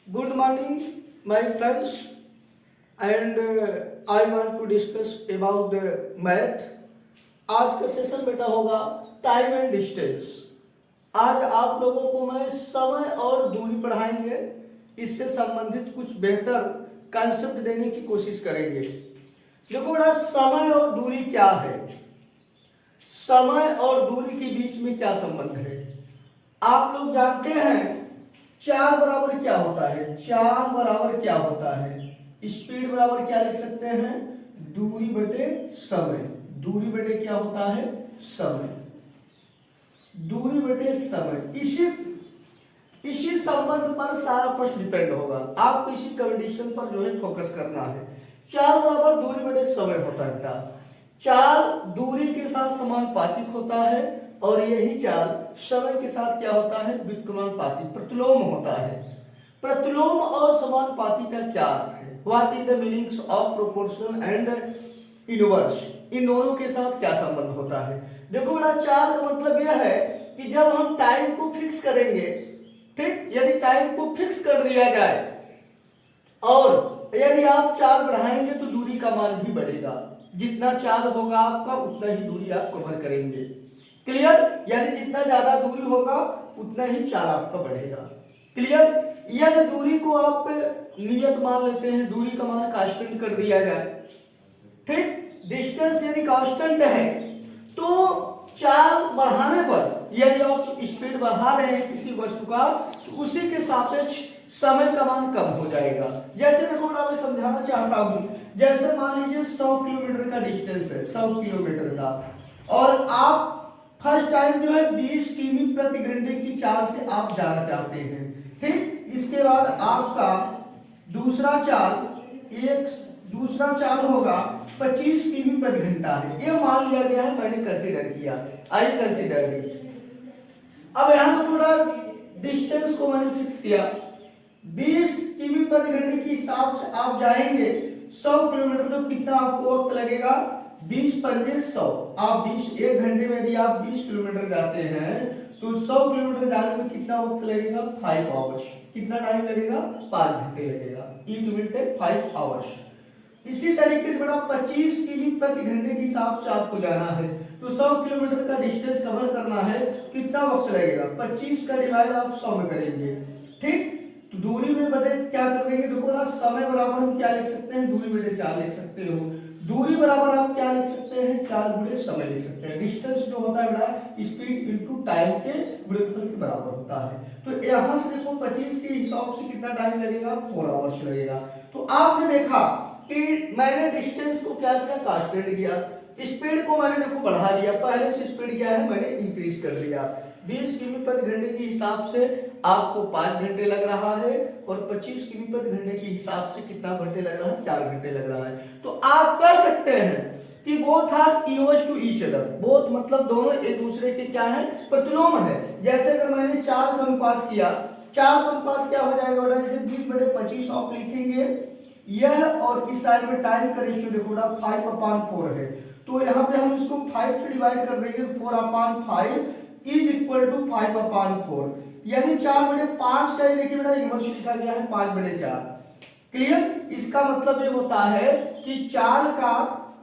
Good morning, my friends, and I want to discuss about the math. आज का session बेटा होगा time and distance. आज आप लोगों को मैं समय और दूरी पढ़ाएंगे, इससे संबंधित कुछ बेहतर कॉन्सेप्ट देने की कोशिश करेंगे। देखो बेटा, समय और दूरी क्या है, समय और दूरी के बीच में क्या संबंध है। आप लोग जानते हैं चाल बराबर क्या होता है, चाल बराबर क्या होता है, स्पीड बराबर क्या लिख सकते हैं, दूरी बटे समय। दूरी बटे क्या होता है, समय, दूरी बटे समय। इसी संबंध पर सारा प्रश्न डिपेंड होगा। आपको इसी कंडीशन पर जो है फोकस करना है। चाल बराबर दूरी बटे समय होता है। चाल दूरी के साथ समानुपातिक होता है और यही चाल समय के साथ क्या होता है, व्युत्क्रमानुपातिक, प्रतिलोम होता है। प्रतिलोम और समानुपाती का क्या अर्थ है, what is the meanings of proportional and inverse, इन दोनों के साथ क्या संबंध होता है। देखो बेटा, चाल का मतलब यह है कि जब हम टाइम को फिक्स करेंगे, ठीक, यदि टाइम को फिक्स कर दिया जाए और यदि आप चाल बढ़ाएंगे तो दूरी का मान भी बढ़ेगा। जितना चाल होगा आपका उतना ही दूरी आप कवर करेंगे। क्लियर, यानी जितना ज्यादा दूरी होगा उतना ही चाल आपका बढ़ेगा। क्लियर, यदि दूरी को आप नियत मान लेते हैं, दूरी का मान कांस्टेंट कर दिया जाए, ठीक, डिस्टेंस यदि कांस्टेंट है तो चाल बढ़ाने पर यदि आप स्पीड बढ़ा रहे हैं किसी वस्तु का तो उसी के सापेक्ष समय का मान कम हो जाएगा। जैसे देखो मैं समझाना चाहता हूं, जैसे मान लीजिए 100 किलोमीटर का डिस्टेंस है, 100 किलोमीटर का, और आप फर्स्ट टाइम जो है 20 किमी प्रति घंटे की चाल से आप जाना चाहते हैं, ठीक। इसके बाद आपका दूसरा चाल होगा 25 किमी प्रति घंटा है, ये मान लिया गया है, मैंने कंसीडर किया, आई कंसीडर इट। अब यहां पर थोड़ा डिस्टेंस को मैंने फिक्स किया, 20 किमी प्रति घंटे के हिसाब से आप जाएंगे 100 किलोमीटर, तो कितना आपको वक्त लगेगा, 20 पंजे 100, आप 20 एक घंटे में यदि आप 20 किलोमीटर जाते हैं तो 100 किलोमीटर जाने में कितना वक्त लगेगा, 5 आवर्स। कितना टाइम लगेगा, 5 घंटे लगेगा। It will take 5 hours. इसी तरीके से बड़ा 25 किमी प्रति घंटे के हिसाब से आपको जाना है तो 100 किलोमीटर का डिस्टेंस कवर करना है, कितना वक्त लगेगा, 25 का डिवाइड आप 100 में करेंगे, ठीक। तो दूरी में बटे क्या कर देंगे, देखो ना, समय बराबर हम क्या लिख सकते हैं, दूरी बटे चाल लिख सकते हो। दूरी बराबर आप क्या लिख सकते हैं, चाल गुणे समय लिख सकते हैं। डिस्टेंस जो होता है बेटा स्पीड इनटू टाइम के गुणनफल के बराबर होता है। तो यहां से देखो 25 के हिसाब से कितना टाइम लगेगा, 4 आवर्स लगेगा। तो आपने देखा कि मैंने डिस्टेंस को क्या किया, कांस्टेंट किया, स्पीड को मैंने देखो बढ़ा दिया, पहले से स्पीड क्या है मैंने इंक्रीज कर दिया। 20 किमी प्रति घंटे के हिसाब से आपको 5 घंटे लग रहा है और 25 किमी प्रति घंटे के हिसाब से कितना घंटे लग रहा है, 4 घंटे लग रहा है। तो आप कर सकते हैं कि both are inverse two each other, both मतलब दोनों एक दूसरे के क्या है, प्रतिलोम है। जैसे अगर मैंने 4 का अनुपात किया, 4 का अनुपात क्या हो जाएगा बेटा, जैसे 20 बटे 25 आप लिखेंगे, यह और इस साइड में टाइम का रेशियो देखो ना 5/4 है, तो यहाँ पे हम इसको 5 से डिवाइड कर देंगे, 4/5 इज इक्वल टू 5/4, यानी 4/5 का, देखिए बेटा इनवर्स लिखा गया है 5/4। क्लियर, इसका मतलब ये होता है कि चाल का,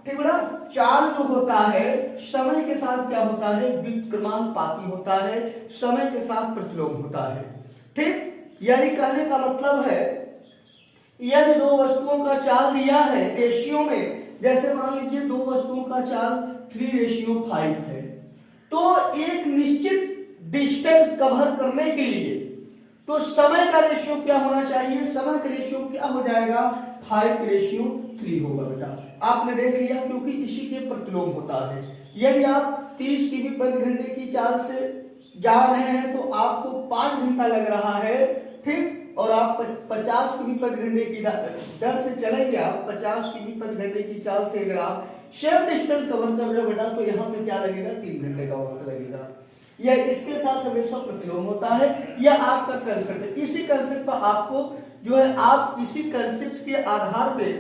ठीक बेटा, चाल जो होता है समय के साथ क्या होता है, व्युत्क्रमानुपाती होता है, समय के साथ प्रतिलोम होता है, ठीक। यानी कहने का मतलब है यदि दो वस्तुओं का चाल दिया है रेशियो में, जैसे मान लीजिए दो वस्तुओं का चाल 3:5 है, तो एक निश्चित डिस्टेंस कवर करने के लिए तो समय का रेशियो क्या होना चाहिए, समय का रेशियो क्या हो जाएगा, 5:3 होगा बेटा। आपने देख लिया, क्योंकि इसी के प्रतिलोम होता है। यदि आप 30 किमी प्रति घंटे की चाल से जा रहे हैं तो आपको 5 घंटा लग रहा है, ठीक, और आप 50 किमी प्रति घंटे की दर से चलेंगे, आप 50 किमी प्रति घंटे की चाल से अगर आप सेम डिस्टेंस कवर कर रहे हो बेटा, तो यहाँ पे क्या लगेगा, 3 घंटे का वक्त लगेगा। यह इसके साथ हमेशा प्रतिलोम होता है, यह आपका कंसेप्ट है। इसी कंसेप्ट पर आपको जो है, आप इसी कंसेप्ट के आधार पे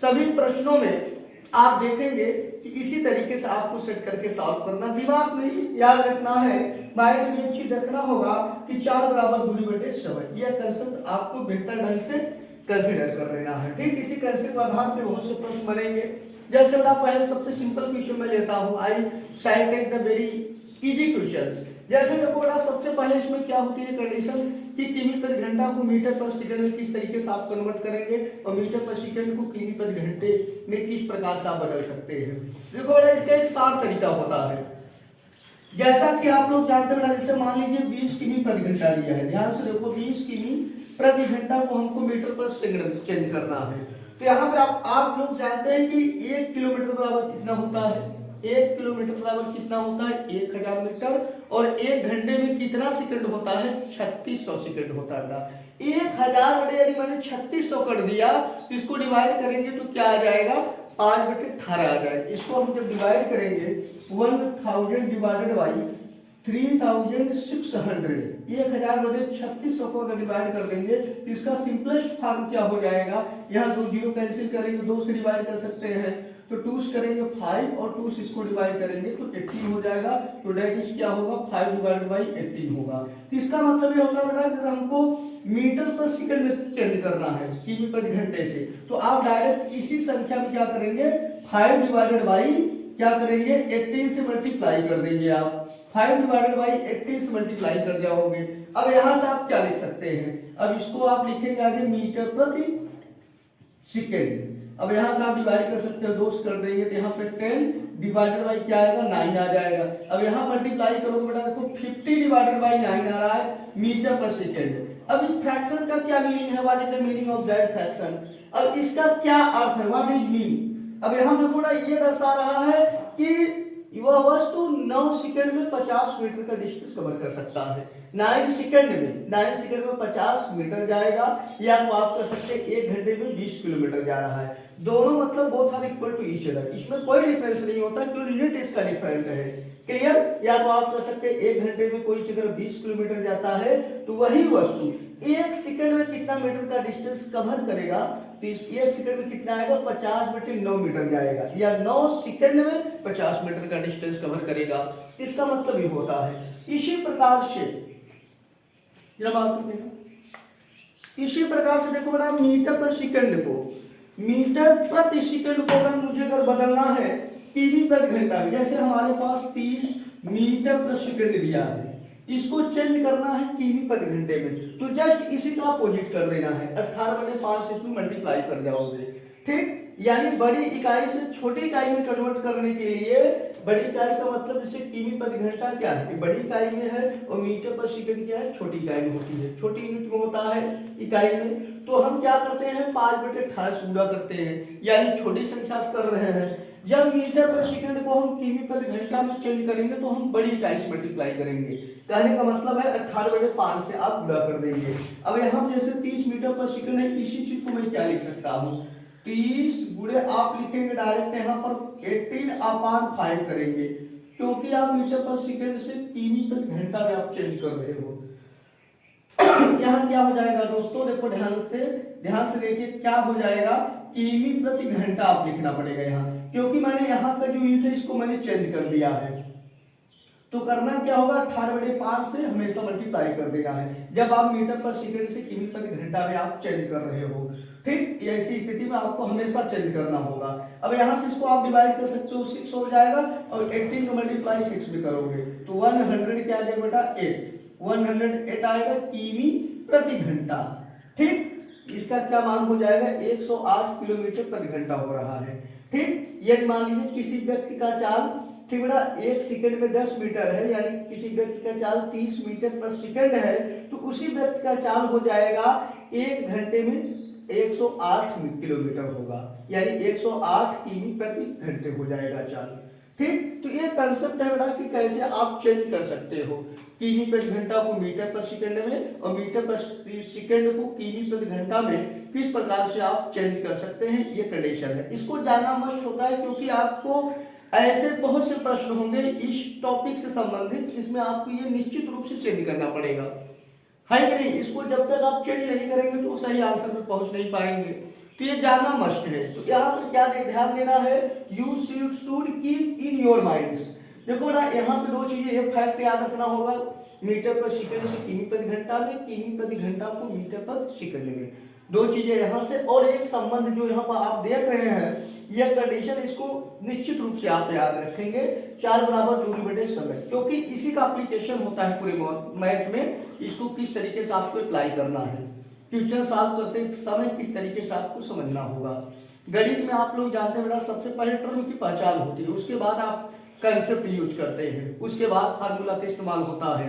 सभी प्रश्नों में आप देखेंगे कि इसी तरीके से आपको सेट करके सॉल्व करना, दिमाग में याद रखना है, माइंड में एक चीज रखना होगा कि 4 बराबर दूरी बटे 7, यह कंसेप्ट आपको बेहतर ढंग से कंसीडर कर लेना है। ठीक, इसी कंसेप्ट के आधार पर बहुत से प्रश्न बनेंगे। जैसे मैं पहले सबसे सिंपल क्वेश्चन में लेता हूँ, I shall take the very easy questions. जैसे देखो बेटा, सबसे पहले इसमें क्या होती है कंडीशन कि किमी प्रति घंटा को मीटर पर सेकंड में किस तरीके से आप कन्वर्ट करेंगे और मीटर पर सेकंड को किमी प्रति घंटे में किस प्रकार से आप बदल सकते हैं। देखो बेटा, इसका एक सार तरीका होता है। जैसा कि आप लोग जानते हैं बेटा, जैसे मान लीजिए 20 किमी प्रति घंटा दिया है, ध्यान से देखो 20 किमी प्रति घंटा को हमको मीटर पर सेकंड में चेंज करना है। तो यहाँ पे आप लोग जानते हैं कि 1 किलोमीटर बराबर कितना होता है, 1 किलोमीटर बराबर कितना होता है 1000 मीटर, और 1 घंटे में कितना सेकंड होता है 3600 सेकंड होता है। 1000 बटे यदि मैंने 3600 कर दिया तो इसको डिवाइड करेंगे तो क्या आ जाएगा 5 बटे 18 आ जाएगा। इसको हम जब डिवाइड करेंगे 1000 डिवाइडेड बाई 3600, 1000 बटे 3600 को अगर डिवाइड कर देंगे तो इसका सिंपलेस्ट फॉर्म क्या हो जाएगा, यहाँ 2 जीरो कैंसिल करेंगे, 2 से डिवाइड कर सकते हैं तो 2 से करेंगे 5 और 2 से इसको डिवाइड करेंगे तो 18 हो जाएगा। तो डेट इज क्या होगा 5 डिवाइडेड बाई 18 होगा। तो इसका मतलब ये होगा बेटा कि हमको मीटर पर सेकंड में चेंज करना है किमी प्रति घंटे से, तो आप डायरेक्ट इसी संख्या में क्या करेंगे 5 डिवाइडेड बाई क्या करेंगे 18 से मल्टीप्लाई कर देंगे। आप 5 डिवाइडेड बाई 18 से मल्टीप्लाई कर जाओगे। अब यहां से आप क्या लिख सकते हैं, अब इसको आप लिखेंगे आगे मीटर प्रति सेकंड। अब यहां से आप डिवाइड कर सकते हो, 2 से कर देंगे तो यहाँ पे 10 डिवाइडेड बाई क्या आएगा 9 आ जाएगा। अब यहाँ मल्टीप्लाई करोगे बेटा देखो 50 डिवाइडेड बाई 9 आ रहा है मीटर पर सेकंड। अब इस फ्रैक्शन का क्या मीनिंग है, what is the meaning of that fraction, अब इसका क्या अर्थ है, व्हाट इज मीन। अब यहाँ देखो ना ये दर्शा रहा है कि वह वस्तु 9 सेकंड में 50 मीटर का डिस्टेंस कवर कर सकता है। 9 सेकंड में 50 मीटर जाएगा, या तो आप कर सकते हैं 1 घंटे में 20 किलोमीटर जा रहा है। दोनों मतलब both are equal to each other, इसमें कोई डिफरेंस नहीं होता, क्यों यूनिट इसका डिफरेंट है। क्लियर, या तो आप कर सकते हैं 1 घंटे में कोई अगर 20 किलोमीटर जाता है तो वही वस्तु 1 सेकंड में कितना मीटर का डिस्टेंस कवर करेगा, तो इस 1 सेकंड में कितना आएगा 50 बटे 9 मीटर जाएगा, या 9 सेकंड में 50 मीटर का डिस्टेंस कवर करेगा। इसका मतलब ये होता है। इसी प्रकार से इसी प्रकार से देखो बेटा मीटर प्रति सेकंड को अगर मुझे बदलना है किमी प्रति घंटा में, जैसे हमारे पास 30 मीटर प्रति सेकंड दिया है, इसको चेंज करना है किमी प्रति घंटे में, तो जस्ट इसी का अपोजिट कर देना है, 18 बटे 5 से इसमें मल्टीप्लाई कर जाओगे। ठीक, यानी बड़ी इकाई से छोटी इकाई में कन्वर्ट करने के लिए, बड़ी इकाई का मतलब जैसे किमी प्रति घंटा क्या है बड़ी इकाई में है, और मीटर पर सेकंड क्या है छोटी इकाई में होती है, छोटी यूनिट में होता है इकाई में। तो हम क्या करते हैं 5 बटे 18 से गुणा करते हैं, यानी छोटी संख्या से कर रहे हैं। जब मीटर पर सेकंड को हम किमी प्रति घंटा में चेंज करेंगे तो हम बड़ी इकाई से मल्टीप्लाई करेंगे, कहने का मतलब है 18 बटे 5 से आप गुणा कर देंगे। अब यहाँ जैसे 30 मीटर पर सेकंड है, इसी चीज को मैं क्या लिख सकता हूँ 30 गुणे आप लिखेंगे डायरेक्ट यहाँ पर 18/5 करेंगे, क्योंकि आप मीटर पर सेकंड से किमी प्रति घंटा में आप चेंज कर रहे हो। यहाँ क्या हो जाएगा दोस्तों, देखो ध्यान से देखिए क्या हो जाएगा, किमी प्रति घंटा आप लिखना पड़ेगा यहाँ, क्योंकि मैंने यहाँ का जो यूनिट है इसको मैंने चेंज कर दिया है। तो करना क्या होगा 18 बटे 5 से हमेशा मल्टीप्लाई कर देना है, जब आप मीटर पर सेकंड से किमी प्रति घंटा में आप चेंज कर रहे हो। ठीक, ऐसी स्थिति में आपको हमेशा चेंज करना होगा। अब यहाँ से इसको आप डिवाइड कर सकते हो, 6 हो जाएगा, और 18 को मल्टीप्लाई 6 भी करोगे तो 100 क्या आ जाएगा बेटा 108 आएगा किमी प्रति घंटा। ठीक, इसका क्या मान हो जाएगा 108 किलोमीटर प्रति घंटा हो रहा है। ठीक, यदि मान लीजिए किसी व्यक्ति का चाल ठीक बेटा 1 सेकंड में 10 मीटर है, यानी किसी व्यक्ति का चाल 30 मीटर पर सेकंड है, तो उसी व्यक्ति का चाल हो जाएगा 1 घंटे में 108 किलोमीटर होगा, यानी 108 किमी प्रति घंटे हो जाएगा चाल। ठीक, तो ये कंसेप्ट है बेटा कि कैसे आप चेंज कर सकते हो किमी प्रति घंटा को मीटर पर सेकंड में, और मीटर पर सेकंड को किमी प्रति घंटा में किस प्रकार से आप चेंज कर सकते हैं, ये कंडीशन है। इसको जानना मस्ट होता है, क्योंकि आपको ऐसे बहुत से प्रश्न होंगे इस टॉपिक से संबंधित, इसमें आपको ये निश्चित रूप से चेंज करना पड़ेगा, है कि नहीं। इसको जब तक आप चेंज नहीं करेंगे तो सही आंसर में पहुंच नहीं पाएंगे। तो ये जानना मस्ट है। तो यहाँ पर क्या ध्यान देना है, you should keep in your minds. देखो ना यहाँ पे दो चीजें, ये फैक्ट याद रखना होगा, मीटर पर सेकंड से किमी प्रति घंटा में, किमी प्रति घंटा को मीटर पर सेकंड में, दो चीजें यहाँ से, और एक संबंध जो यहाँ पर आप देख रहे हैं यह कंडीशन, इसको निश्चित रूप से आप याद रखेंगे, 4 बराबर दूरी बटे समय, क्योंकि इसी का एप्लीकेशन होता है पूरे मैथ में। इसको किस तरीके से आपको अप्लाई करना है, क्वेश्चन सॉल्व करते समय किस तरीके से आपको समझना होगा। गणित में आप लोग जानते हैं बेटा, सबसे पहले टर्म की पहचान होती है, उसके बाद आप कंसेप्ट यूज करते हैं, उसके बाद फार्मूला का इस्तेमाल होता है।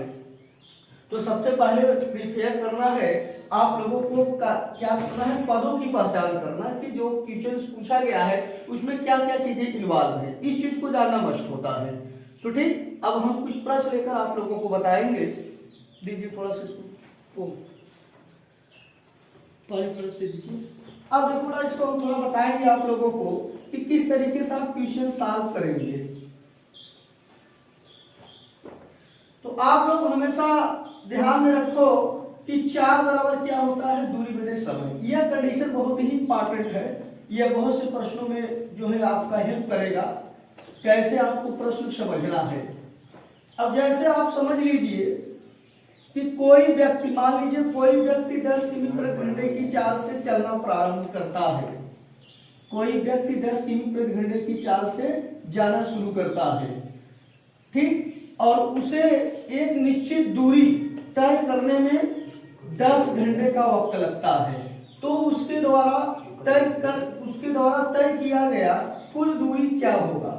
तो सबसे पहले प्रिपेयर करना है आप लोगों को क्या करना है, पदों की पहचान करना कि जो क्वेश्चन पूछा गया है उसमें क्या क्या चीजें इन्वॉल्व है, इस चीज को जानना मस्ट होता है। तो ठीक, अब हम कुछ प्रश्न लेकर आप लोगों को बताएंगे। दीजिए थोड़ा सा इसको पानी फर्स्ट दे दीजिए। अब देखो ना, इसको हम थोड़ा बताएंगे आप लोगों को कि किस तरीके से आप क्वेश्चन सॉल्व करेंगे। तो आप लोग हमेशा ध्यान में रखो कि 4 बराबर क्या होता है, दूरी बटे समय। यह कंडीशन बहुत ही इंपॉर्टेंट है, यह बहुत से प्रश्नों में जो है आपका हेल्प करेगा कैसे आपको प्रश्न समझना है। अब जैसे आप समझ लीजिए कि कोई व्यक्ति, मान लीजिए कोई व्यक्ति 10 किमी प्रति घंटे की चाल से चलना प्रारंभ करता है, कोई व्यक्ति 10 किमी प्रति घंटे की चाल से जाना शुरू करता है, ठीक, और उसे एक निश्चित दूरी तय करने में 10 घंटे का वक्त लगता है। तो उसके द्वारा तय किया गया कुल दूरी क्या होगा।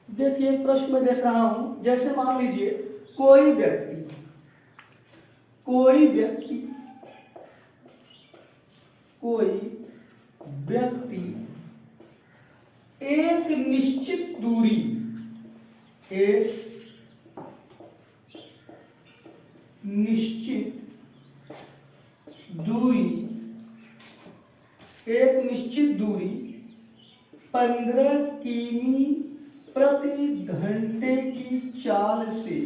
देखिए प्रश्न में देख रहा हूं, जैसे मान लीजिए कोई व्यक्ति एक निश्चित दूरी एक निश्चित दूरी 15 किमी प्रति घंटे की चाल से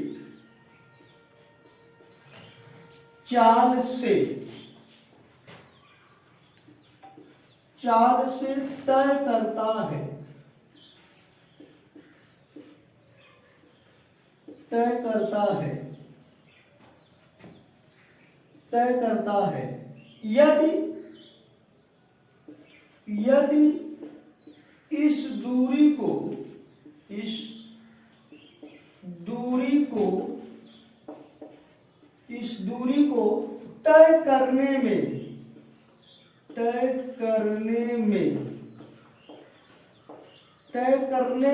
तय करता है यदि इस दूरी को तय करने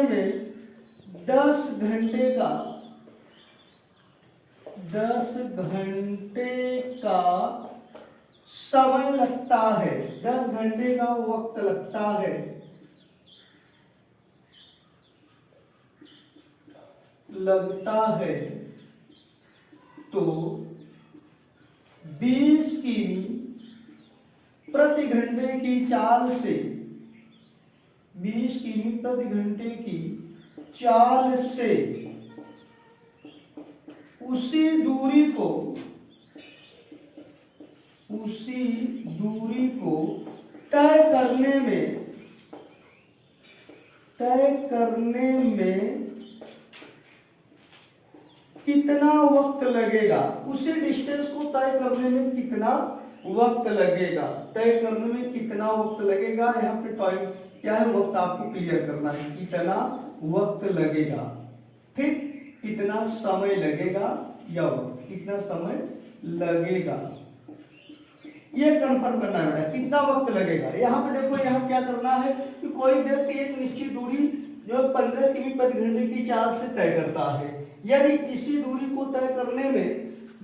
में 10 घंटे का समय लगता है, 10 घंटे का वक्त लगता है, तो 20 किमी प्रति घंटे की चाल से 20 किमी प्रति घंटे की चाल से उसी दूरी को तय करने में कितना वक्त लगेगा, उसी डिस्टेंस को तय करने में कितना वक्त लगेगा, यहाँ पे टाइम क्या है, वक्त आपको क्लियर करना है, कितना वक्त लगेगा, ठीक, कितना समय लगेगा या वक्त कितना समय लगेगा, ये कंफर्म करना है बेटा, कितना वक्त लगेगा। यहाँ पे देखो, यहाँ क्या करना है कि कोई व्यक्ति एक निश्चित दूरी जो 15 किमी प्रति घंटे की चाल से तय करता है, यदि इसी दूरी को तय करने में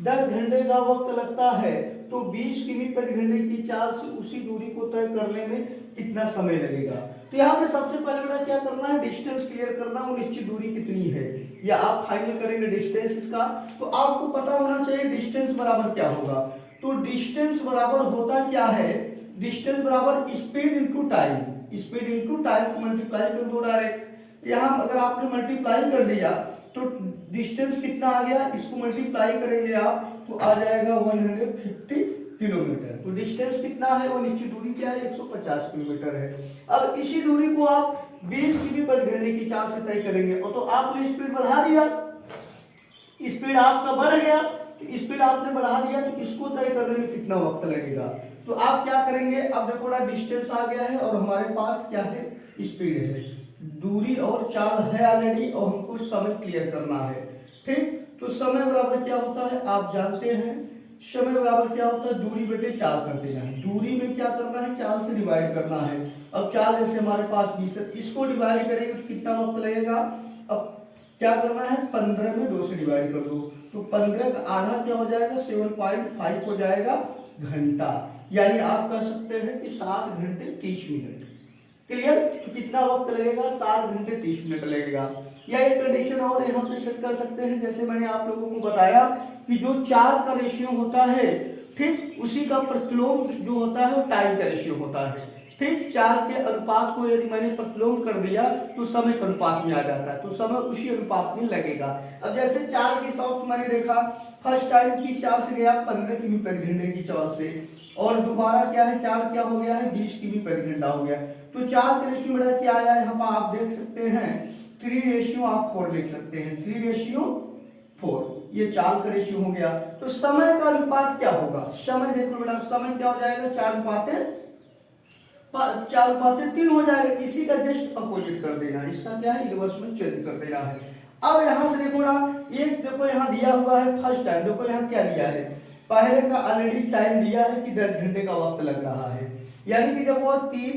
10 घंटे का वक्त लगता है, तो 20 किमी प्रति घंटे की चाल से उसी दूरी को तय करने में कितना समय लगेगा। तो यहाँ पे सबसे पहले बेटा क्या करना है, डिस्टेंस क्लियर करना, वो निश्चित दूरी कितनी है, या आप फाइनल करेंगे डिस्टेंस इसका, तो आपको पता होना चाहिए डिस्टेंस बराबर क्या होगा। तो डिस्टेंस बराबर होता क्या है, डिस्टेंस बराबर speed into time. Speed into time को मल्टीप्लाई कर दो डायरेक्ट। यहाँ अगर आपने मल्टीप्लाई कर दिया तो डिस्टेंस कितना आ गया, इसको मल्टीप्लाई करेंगे आप तो आ जाएगा 150 किलोमीटर। तो डिस्टेंस कितना है, वो नीचे दूरी क्या है 150 किलोमीटर है। अब इसी दूरी को आप 20 किमी प्रति घंटे की चाल से तय करेंगे और तो आपने स्पीड बढ़ा दिया, स्पीड आपका बढ़ गया, तो स्पीड आपने बढ़ा दिया तो इसको तय करने में कितना वक्त लगेगा। तो आप क्या करेंगे, अब देखो ना डिस्टेंस आ गया है और हमारे पास क्या है, स्पीड है, दूरी और चाल है ऑलरेडी और हमको समय क्लियर करना है। ठीक, तो समय बराबर क्या होता है आप जानते हैं, समय बराबर क्या होता है दूरी बटे चाल कर देना है। दूरी में क्या करना है, चाल से डिवाइड करना है। अब चाल जैसे हमारे पास 20 है, इसको डिवाइड करेंगे तो कितना वक्त लगेगा। अब क्या करना है, 15 में 2 से डिवाइड कर दो तो 15 का आधा क्या हो जाएगा 7.5 हो जाएगा घंटा। यानी आप कह सकते हैं कि 7 घंटे 30 मिनट। क्लियर, तो कितना वक्त लगेगा 7 घंटे 30 मिनट लगेगा। या एक कंडीशन और यहाँ पे सेट कर सकते हैं, जैसे मैंने आप लोगों को बताया कि जो चार का रेशियो होता है, ठीक उसी का प्रतिलोम जो होता है वो टाइम का रेशियो होता है। ठीक, चार के अनुपात को यदि मैंने प्रतिलोम कर दिया तो समय के अनुपात में आ जाता है, तो समय उसी अनुपात में लगेगा। अब जैसे चार के हिसाब से मैंने देखा, फर्स्ट टाइम किस चाल से गया 15 किमी प्रति घंटे की चाल से, और दोबारा क्या है चाल क्या हो गया है 20 किमी प्रति घंटा हो गया। तो चार के रेशियो मेरा क्या आया है, यहाँ पर आप देख सकते हैं 3:4 लिख सकते हैं, 3:4 ये चाल का रेशियो हो गया। तो समय का अनुपात क्या होगा, समय देखो बेटा समय क्या हो जाएगा 4:3 हो जाएगा। इसी का जस्ट अपोजिट कर देना, इसका क्या है इनवर्स में चेंज कर देना है। अब यहाँ से देखो ना, एक देखो यहाँ दिया हुआ है फर्स्ट टाइम, देखो यहाँ क्या दिया है, पहले का ऑलरेडी टाइम दिया है कि 10 घंटे का वक्त लग रहा है। यानी कि जब वो 3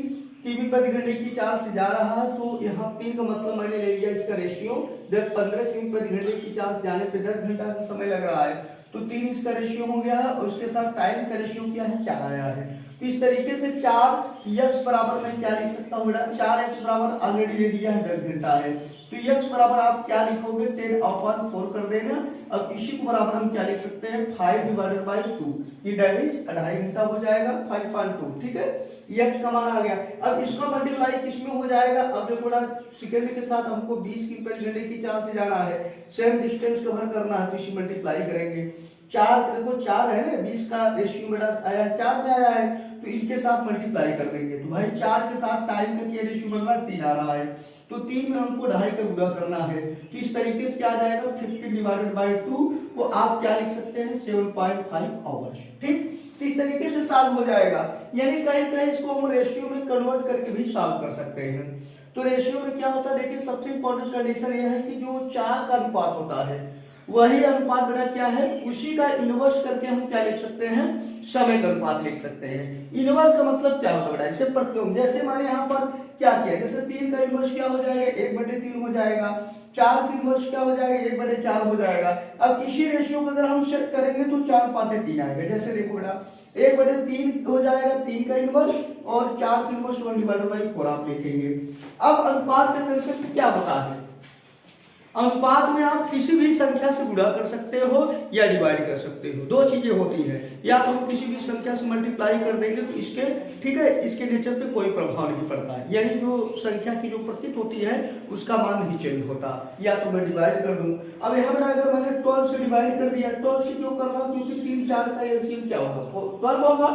किमी प्रति घंटे की चाल से जा रहा है तो यहाँ 3 का मतलब मैंने ले लिया इसका रेशियो, जब 15 किमी प्रति घंटे की चाल से जाने पे 10 घंटा का समय लग रहा है तो 3 इसका रेशियो हो गया है और उसके साथ टाइम का रेशियो क्या है 4 आया है। तो इस तरीके से 4x बराबर मैं क्या लिख सकता हूँ बेटा, 4x बराबर ऑलरेडी ले दिया है 10 घंटा है, तो x बराबर आप क्या लिखोगे 10/4 कर देना। अब इसी को बराबर हम क्या लिख सकते हैं 5/2, ये दैट इज 2.5 घंटा हो जाएगा 5.2। ठीक है, x का मान आ गया। अब इसका मल्टीप्लाई किसमें हो जाएगा, अब देखो ना सेकंड के साथ हमको 20 किमी प्रति घंटे की चाल से जाना है, सेम डिस्टेंस कवर करना है, तो इसी मल्टीप्लाई करेंगे। 4 देखो 4 है ना, 20 का रेशियो बेटा आया है 4 में आया है, तो इनके साथ मल्टीप्लाई कर देंगे। तो भाई 4 के साथ टाइम का क्या रेशियो बन रहा है 3 आ रहा है, तो 3 में हमको 2.5 का गुणा करना है। तो इस तरीके से क्या आ जाएगा 50/2 वो आप क्या लिख सकते हैं 7.5 आवर्स। ठीक, तो इस तरीके से सॉल्व हो जाएगा। यानी कहीं कहीं इसको हम रेशियो में कन्वर्ट करके भी सॉल्व कर सकते हैं। तो रेशियो में क्या होता है देखिए, सबसे इंपॉर्टेंट कंडीशन यह है कि जो 4 का अनुपात होता है वही अनुपात बेटा क्या है, उसी का इनवर्स करके हम क्या लिख सकते हैं समय का अनुपात लिख सकते हैं। इनवर्स का मतलब क्या होता है बेटा, इसे प्रतिलोम, जैसे मैंने यहाँ पर क्या किया, जैसे 3 का इनवर्स क्या हो जाएगा 1/3 हो जाएगा, 4 का इनवर्स क्या हो जाएगा 1/4 हो जाएगा। अब इसी रेशियो को अगर हम सेट करेंगे तो 4/3 आएगा। जैसे देखो बेटा 1/3 हो जाएगा 3 का इनवर्स और 4 का इनवर्स 1/4 आप लिखेंगे। अब अनुपात का कंसेप्ट क्या होता है, अनुपात में आप किसी भी संख्या से गुणा कर सकते हो या डिवाइड कर सकते हो, दो चीजें होती है, या तो हम किसी भी संख्या से मल्टीप्लाई कर देंगे तो इसके ठीक है इसके नेचर पे कोई प्रभाव नहीं पड़ता है, यानी जो संख्या की जो प्रतीक होती है उसका मान नहीं चेंज होता, या तो मैं डिवाइड कर दूं। अब यहाँ पर अगर मैंने 12 से डिवाइड कर दिया, 12 से क्यों कर रहा हूँ क्योंकि 3 4 का एलसीएम क्या होगा 12 होगा,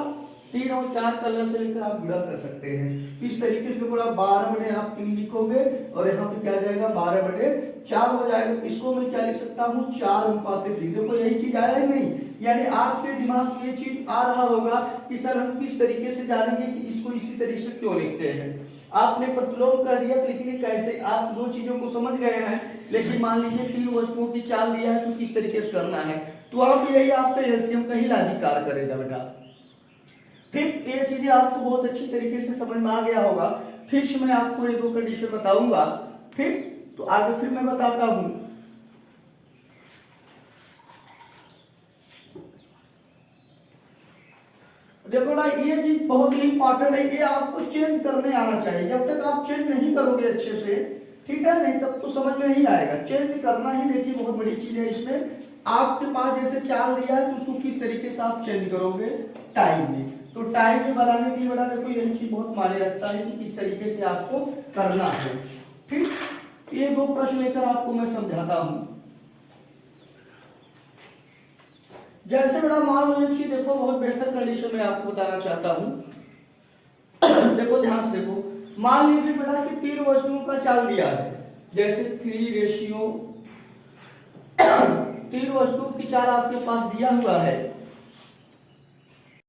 3 और 4 का लस लेकर आप गुणा कर सकते हैं। इस तरीके से गुणा 12 आप 3 लिखोगे और यहाँ पे क्या आ जाएगा 12/4 हो जाएगा। इसको मैं क्या लिख सकता हूँ 4:3। देखो यही चीज आया है नहीं, यानी आपके दिमाग में ये चीज आ रहा होगा कि सर हम किस तरीके से जानेंगे कि इसको इसी तरीके से क्यों लिखते हैं। आपने प्रतिलोम कर दिया लेकिन कैसे, आप दो चीजों को समझ गए हैं, लेकिन मान लीजिए 3 वस्तुओं की चाल दिया है तो किस तरीके से करना है, तो आप यही आपके एलसीएम का ही लॉजिक कार्य करेगा बेटा। फिर ये चीजें आपको बहुत अच्छी तरीके से समझ में आ गया होगा। फिर से मैं आपको एक दो कंडीशन बताऊंगा, फिर तो आगे फिर मैं बताता हूं। देखो ना ये चीज बहुत ही इंपॉर्टेंट है, ये आपको चेंज करने आना चाहिए। जब तक आप चेंज नहीं करोगे अच्छे से, ठीक है, नहीं तब तो समझ में नहीं आएगा। चेंज करना ही देखिए बहुत बड़ी चीज है। इसमें आपके पास जैसे चाल दिया है तो उसको किस तरीके से आप चेंज करोगे टाइम में, तो टाइम में बनाने के लिए बेटा देखो यही चीज बहुत मायने रखता है कि किस तरीके से आपको करना है। ठीक, ये दो प्रश्न लेकर आपको मैं समझाता हूं। जैसे बेटा मान लो एक चीज देखो बहुत बेहतर कंडीशन में आपको बताना चाहता हूं। देखो ध्यान से देखो, मान लीजिए बेटा कि 3 वस्तुओं का चाल दिया है, जैसे 3:, 3 वस्तुओं की चाल आपके पास दिया हुआ है।